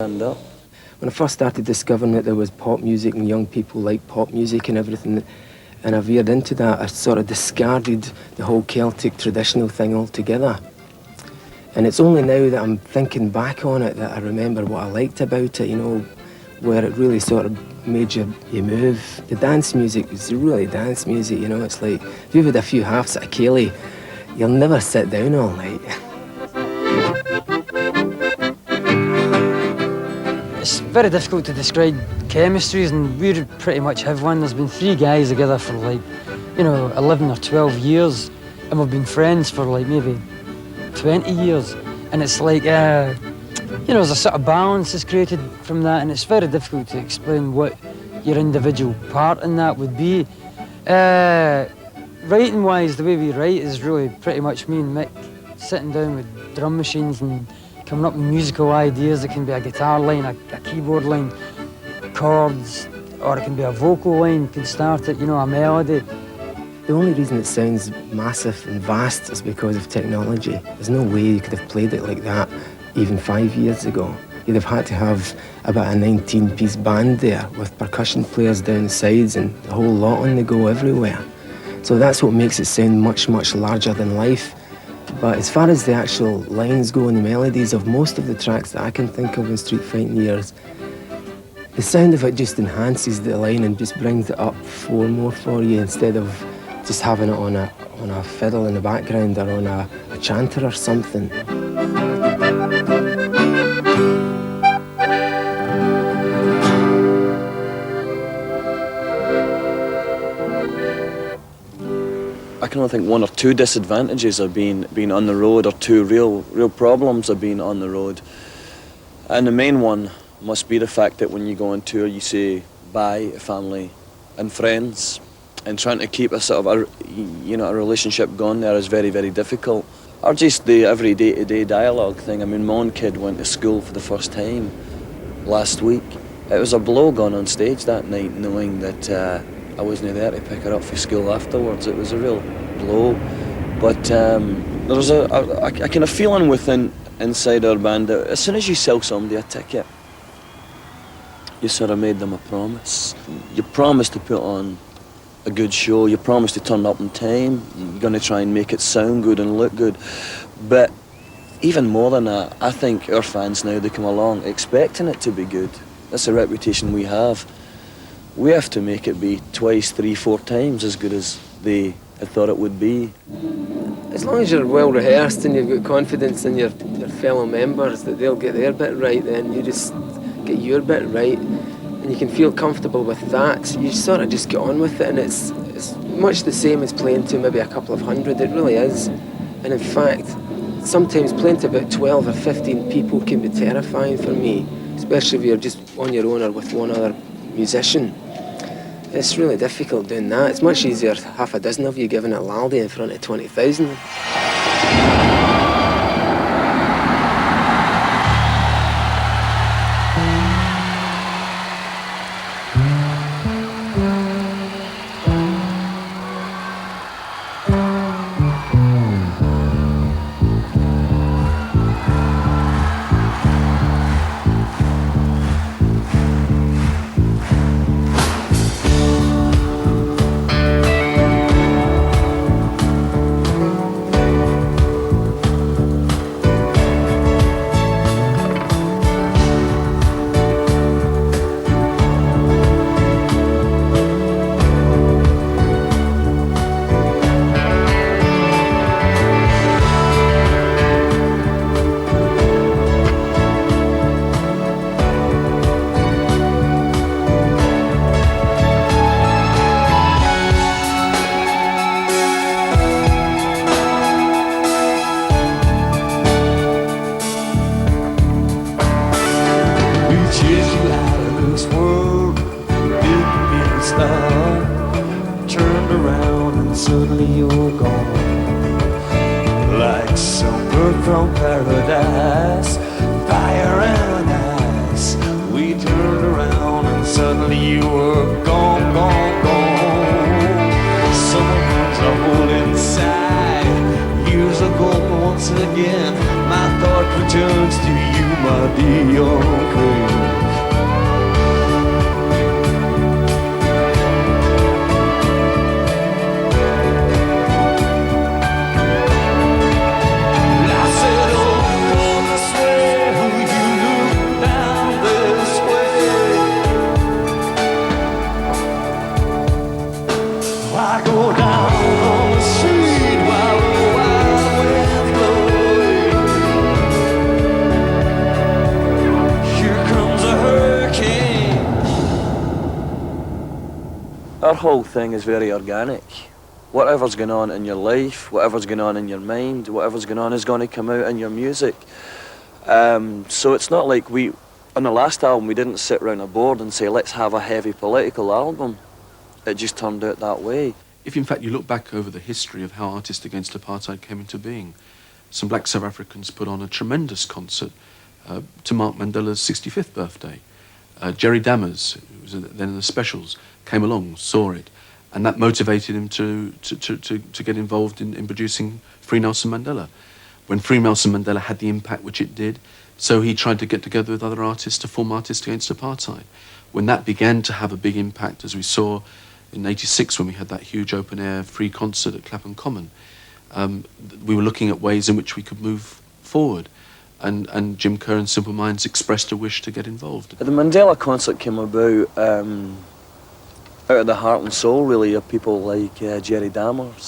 When I first started discovering that there was pop music and young people liked pop music and everything, and I veered into that, I sort of discarded the whole Celtic traditional thing altogether. And it's only now that I'm thinking back on it that I remember what I liked about it, you know, where it really sort of made you move. The dance music was really dance music, you know. It's like, if you've had a few halves at a ceilidh, you'll never sit down all night. It's very difficult to describe chemistries, and we pretty much have one. There's been 3 guys together for like, you know, 11 or 12 years, and we've been friends for like maybe 20 years. And it's like, you know, there's a sort of balance is created from that, and it's very difficult to explain what your individual part in that would be. Writing-wise, the way we write is really pretty much me and Mick sitting down with drum machines and coming up with musical ideas. It can be a guitar line, a keyboard line, chords, or it can be a vocal line, can start it, you know, a melody. The only reason it sounds massive and vast is because of technology. There's no way you could have played it like that even 5 years ago. You'd have had to have about a 19-piece band there with percussion players down the sides and the whole lot on the go everywhere. So that's what makes it sound much, much larger than life. But as far as the actual lines go and the melodies of most of the tracks that I can think of in Street Fighting Years, the sound of it just enhances the line and just brings it up 4 more for you instead of just having it on a fiddle in the background or on a chanter or something. I can only think 1 or 2 disadvantages of being on the road, or 2 real problems of being on the road. And the main one must be the fact that when you go on tour, you say bye to family and friends, and trying to keep a sort of a relationship going there is very, very difficult. Or just the every day-to-day dialogue thing. I mean, my own kid went to school for the first time last week. It was a blow going on stage that night, knowing that I wasn't there to pick her up for school afterwards. It was a real blow. But there was a kind of feeling inside our band that as soon as you sell somebody a ticket, you sort of made them a promise. You promise to put on a good show, you promise to turn up on time, you're going to try and make it sound good and look good. But even more than that, I think our fans now, they come along expecting it to be good. That's the reputation we have. We have to make it be 2, 3, 4 times as good as they had thought it would be. As long as you're well rehearsed and you've got confidence in your fellow members that they'll get their bit right, then you just get your bit right and you can feel comfortable with that. You sort of just get on with it, and it's much the same as playing to maybe a couple of hundred. It really is. And in fact, sometimes playing to about 12 or 15 people can be terrifying for me, especially if you're just on your own or with one other musician. It's really difficult doing that. It's much easier, half a dozen of you giving it laldy in front of 20,000. From paradise, fire and ice. We turned around and suddenly you were gone, gone, gone. Someone's a hole inside. Years ago, once again, my thought returns to you, my dear. our whole thing is very organic. Whatever's going on in your life, whatever's going on in your mind, whatever's going on is going to come out in your music. So it's not like on the last album, we didn't sit around a board and say, let's have a heavy political album. It just turned out that way. If in fact you look back over the history of how Artists Against Apartheid came into being, some black South Africans put on a tremendous concert to mark Mandela's 65th birthday. Jerry Dammers, who was then in the Specials, came along, saw it, and that motivated him to get involved in producing Free Nelson Mandela. When Free Nelson Mandela had the impact which it did, so he tried to get together with other artists to form Artists Against Apartheid. When that began to have a big impact, as we saw in '86 when we had that huge open-air free concert at Clapham Common, we were looking at ways in which we could move forward. And Jim Kerr and Simple Minds expressed a wish to get involved. The Mandela concert came about out of the heart and soul, really, of people like Jerry Dammers.